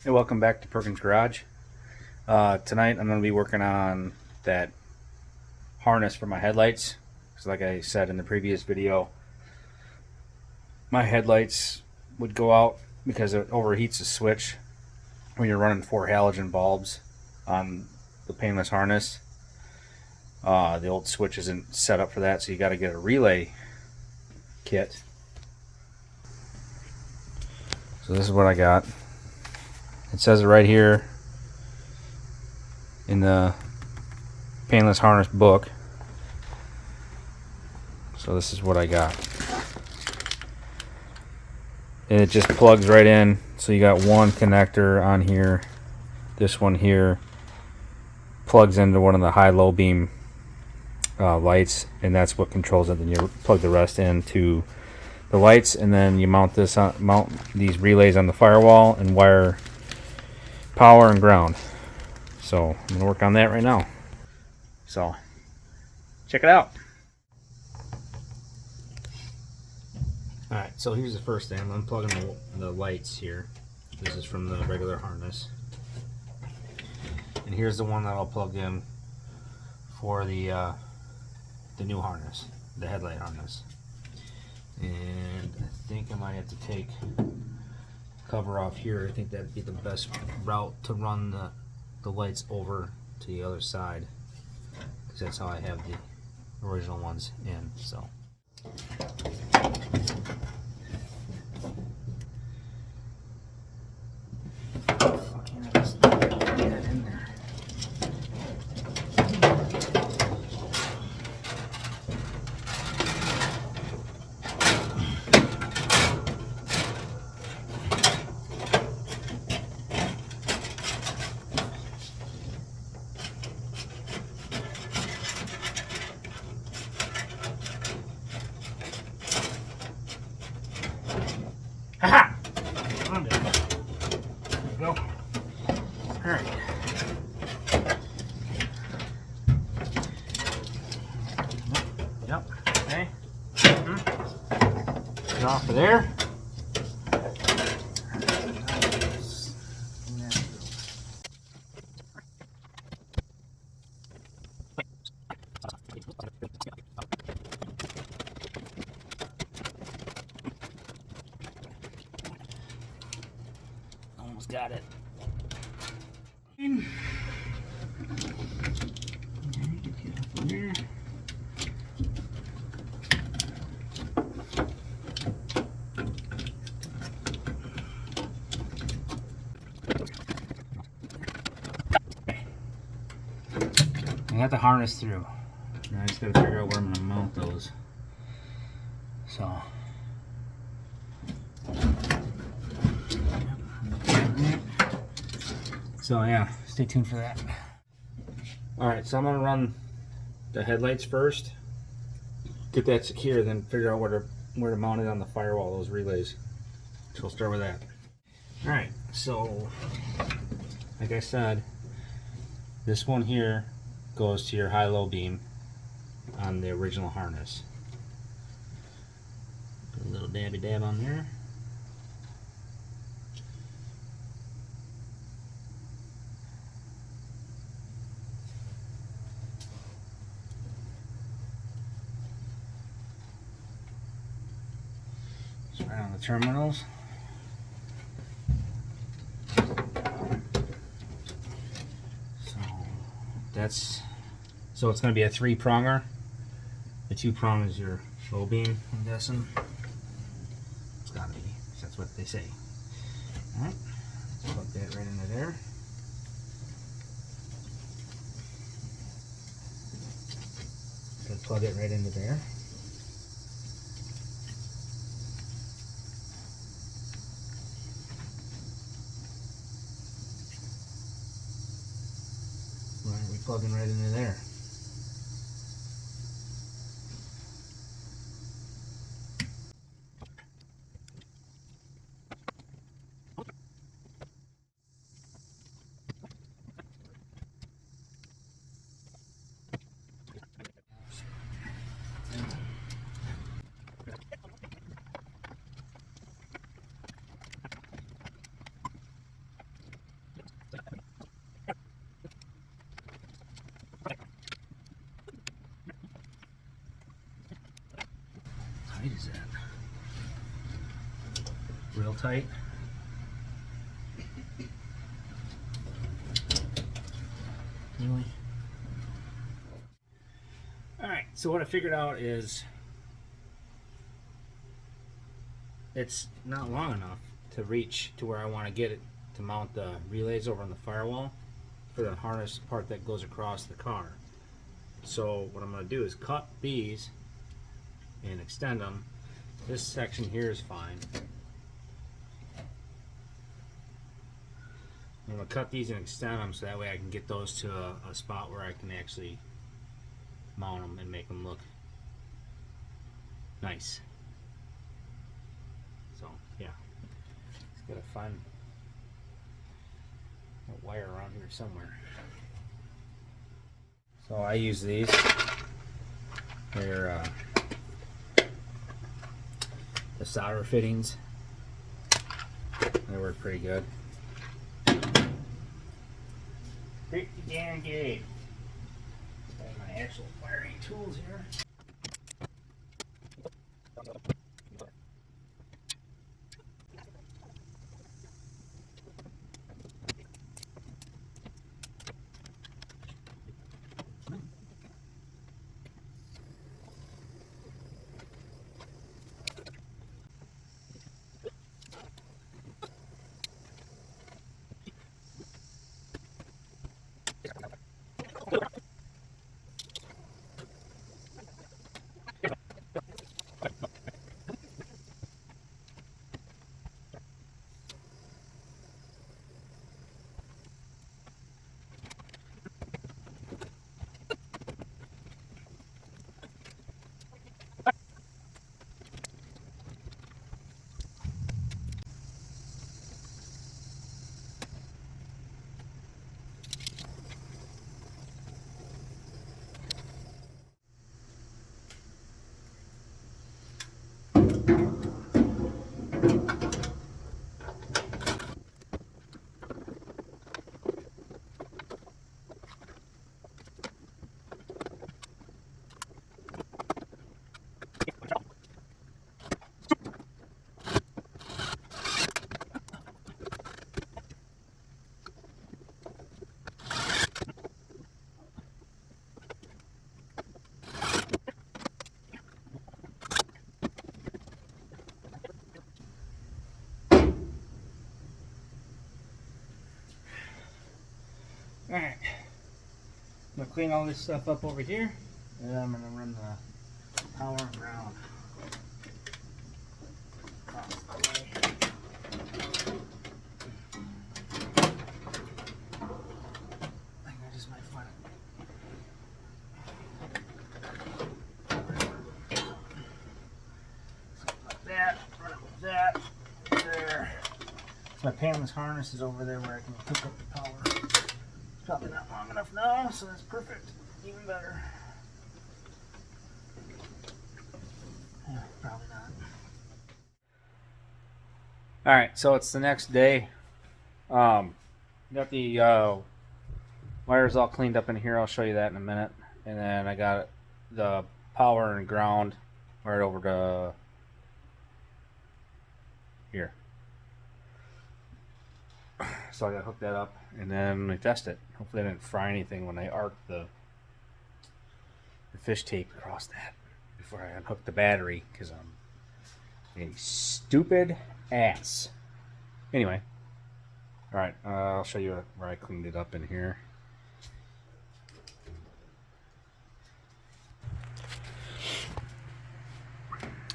Hey, welcome back to Perkins Garage. Tonight I'm going to be working on that harness for my headlights. Because like I said in the previous video, my headlights would go out because it overheats the switch when you're running 4 halogen bulbs on the painless harness. The old switch isn't set up for that, so you got to get a relay kit. So this is what I got. It says it right here in the painless harness book. So this is what I got. And it just plugs right in. So you got one connector on here. This one here plugs into one of the high-low beam lights, and that's what controls it. Then you plug the rest into the lights, and then you mount these relays on the firewall and wire power and ground. So I'm gonna work on that right now. So check it out. Alright, so here's the first thing. I'm unplugging the lights here. This is from the regular harness. And here's the one that I'll plug in for the new harness, the headlight harness. And I think I might have to take cover off here. I think that'd be the best route to run the lights over to the other side, because that's how I have the original ones in. So haha! Found it. There we go. Alright. Yep. Okay. Get off of there. Almost got it. I got the harness through. Now I just gotta figure out where I'm gonna mount those. So yeah, stay tuned for that. Alright, so I'm gonna run the headlights first, get that secure, then figure out where to mount it on the firewall, those relays. So we'll start with that. Alright, so like I said, this one here goes to your high-low beam on the original harness. Put a little dabby dab on there. Just right on the terminals. So it's going to be a 3-pronger. The 2-prong is your low beam, I'm guessing. It's got to be, that's what they say. Alright, plug that right into there. Then plug it right into there. Alright, we're plugging right into there. tight. Anyway. Alright, so what I figured out is it's not long enough to reach to where I want to get it to mount the relays over on the firewall for the harness part that goes across the car. So what I'm going to do is cut these and extend them. This section here is fine. I'm going to cut these and extend them so that way I can get those to a spot where I can actually mount them and make them look nice. So yeah, just gotta find a wire around here somewhere. So I use these. They're the solder fittings. They work pretty good. Pretty damn good. Got my actual wiring tools here. Alright, I'm going to clean all this stuff up over here, and then I'm going to run the power and ground across the way. I think I just might find it. Something like that, run it with that, there. So my painless harness is over there where I can hook up the power. Probably not long enough now, so that's perfect. Even better. Yeah, probably not. Alright, so it's the next day. Got the wires all cleaned up in here. I'll show you that in a minute. And then I got the power and ground right over to here. So I gotta hook that up and then we test it. Hopefully I didn't fry anything when I arced the fish tape across that before I unhook the battery, because I'm a stupid ass. Anyway, alright, I'll show you where I cleaned it up in here.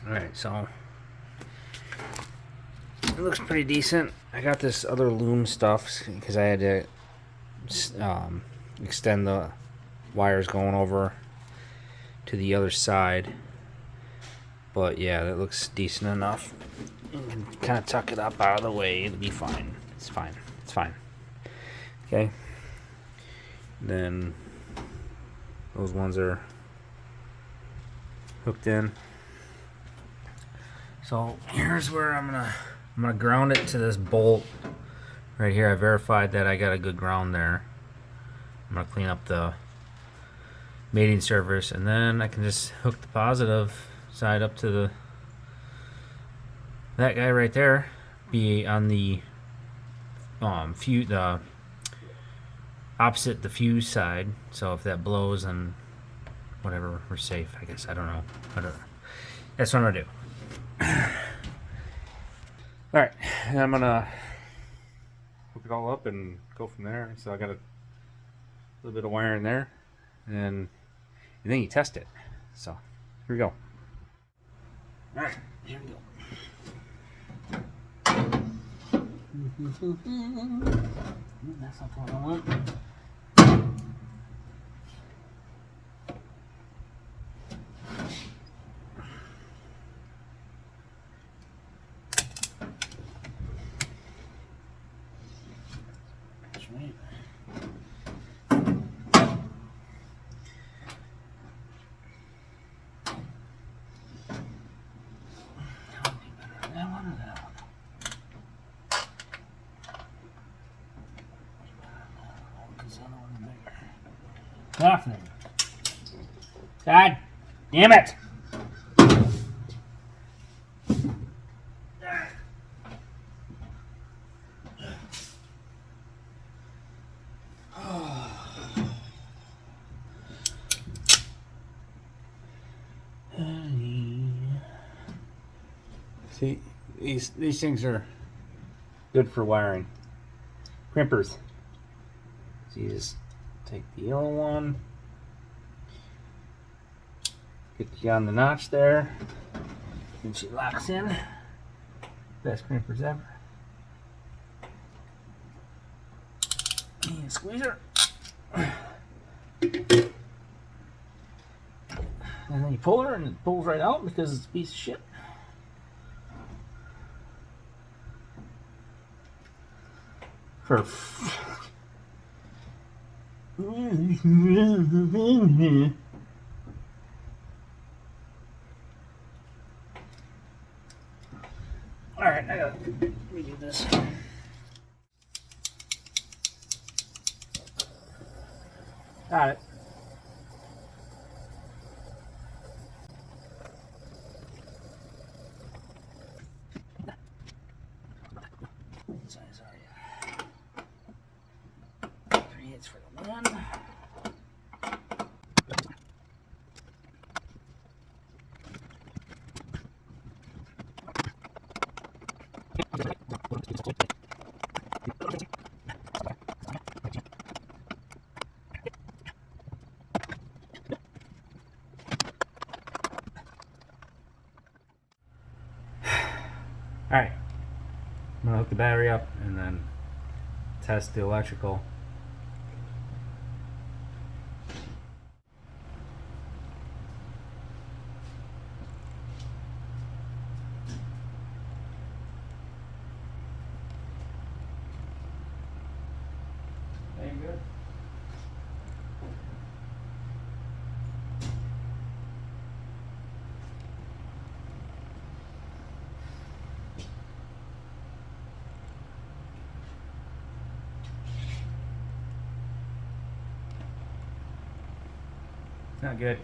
Alright, so it looks pretty decent. I got this other loom stuff because I had to extend the wires going over to the other side. But yeah, that looks decent enough. You can kind of tuck it up out of the way. It'll be fine. It's fine. It's fine. Okay. Then those ones are hooked in. So here's where I'm gonna ground it to this bolt right here. I verified that I got a good ground there. I'm gonna clean up the mating surface, and then I can just hook the positive side up to that guy right there. be on the the opposite the fuse side. So if that blows, then whatever, we're safe. I guess I don't know. That's what I'm gonna do. All right, and I'm gonna hook it all up and go from there. So I got a little bit of wire in there, and then you test it. So here we go. All right, here we go. That's not what I want. That's right. That one or that one? Nothing. God damn it! See, these things are good for wiring. Crimpers. So you just take the yellow one, get you on the notch there, and she locks in. Best crimpers ever. And squeeze her. And then you pull her and it pulls right out because it's a piece of shit. For Alright, I gotta redo this. Got it. What size are you? 3/8 for the one. Alright, I'm going to hook the battery up and then test the electrical. Ain't good. Not good.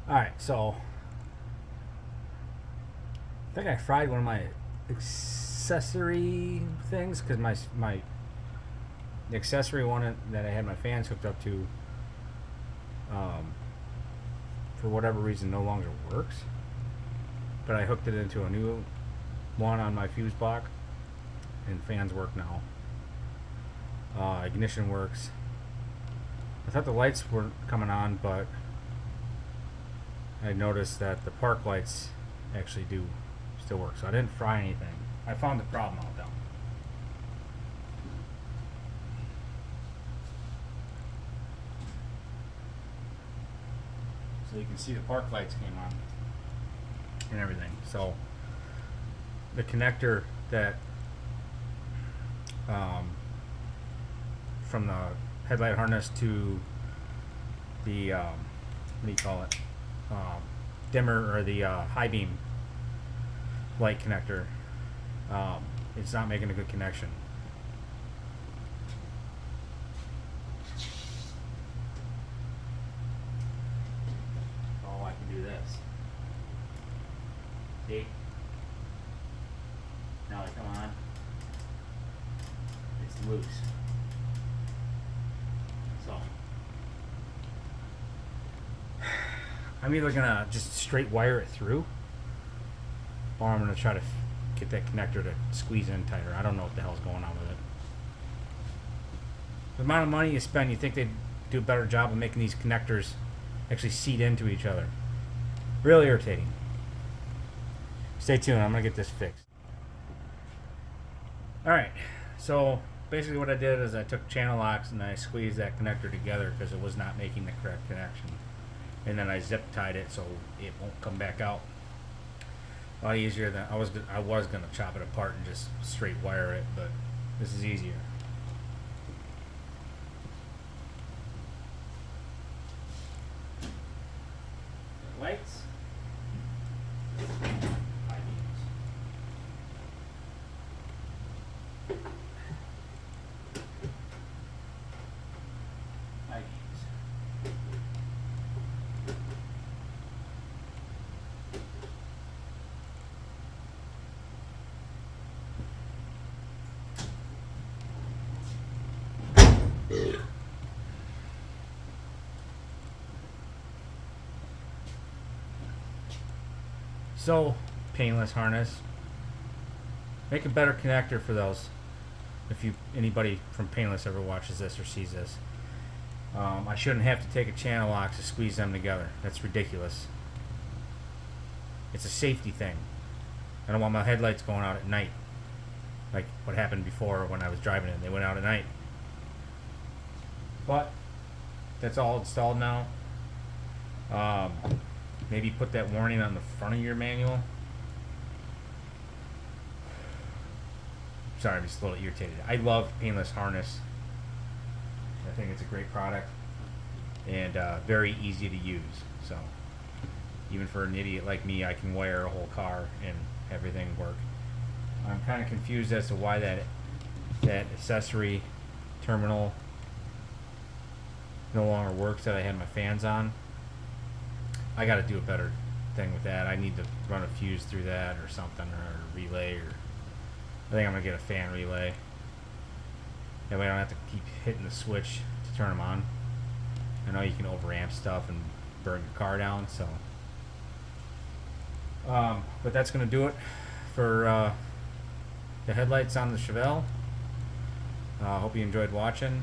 Alright, so I think I fried one of my accessory things because my the accessory one that I had my fans hooked up to for whatever reason no longer works. But I hooked it into a new one on my fuse block, and fans work now. Ignition works. I thought the lights weren't coming on, but I noticed that the park lights actually do still work. So I didn't fry anything. I found the problem out though. So you can see the park lights came on and everything. So the connector that from the headlight harness to the what do you call it, dimmer, or the high beam light connector, it's not making a good connection. See? Now they come on. It's loose. So I'm either gonna just straight wire it through, or I'm gonna try to get that connector to squeeze in tighter. I don't know what the hell's going on with it. The amount of money you spend, you think they'd do a better job of making these connectors actually seat into each other. Really irritating. Stay tuned, I'm gonna get this fixed. Alright, so basically what I did is I took channel locks and I squeezed that connector together because it was not making the correct connection. And then I zip tied it so it won't come back out. A lot easier than I was gonna chop it apart and just straight wire it, but this is easier. Lights. High beams. High beams. So, Painless harness. Make a better connector for those. If anybody from Painless ever watches this or sees this, I shouldn't have to take a channel lock to squeeze them together. That's ridiculous. It's a safety thing. I don't want my headlights going out at night, like what happened before when I was driving it. They went out at night. But that's all installed now. Maybe put that warning on the front of your manual. Sorry, I'm just a little irritated. I love Painless harness. I think it's a great product and very easy to use. So even for an idiot like me, I can wire a whole car and everything work. I'm kind of confused as to why that accessory terminal no longer works that I had my fans on. I got to do a better thing with that. I need to run a fuse through that or something, or a relay, or I think I'm gonna get a fan relay. That way I don't have to keep hitting the switch to turn them on. I know you can overamp stuff and burn your car down, so. But that's gonna do it for the headlights on the Chevelle. Hope you enjoyed watching.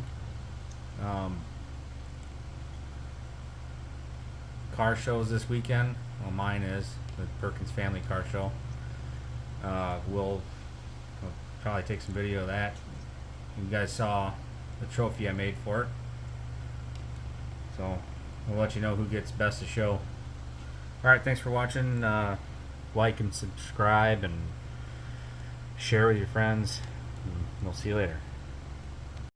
Car shows this weekend. Well, mine is the Perkins Family Car Show. We'll probably take some video of that. You guys saw the trophy I made for it, so we'll let you know who gets best of show. Alright, thanks for watching. Like and subscribe and share with your friends, and we'll see you later.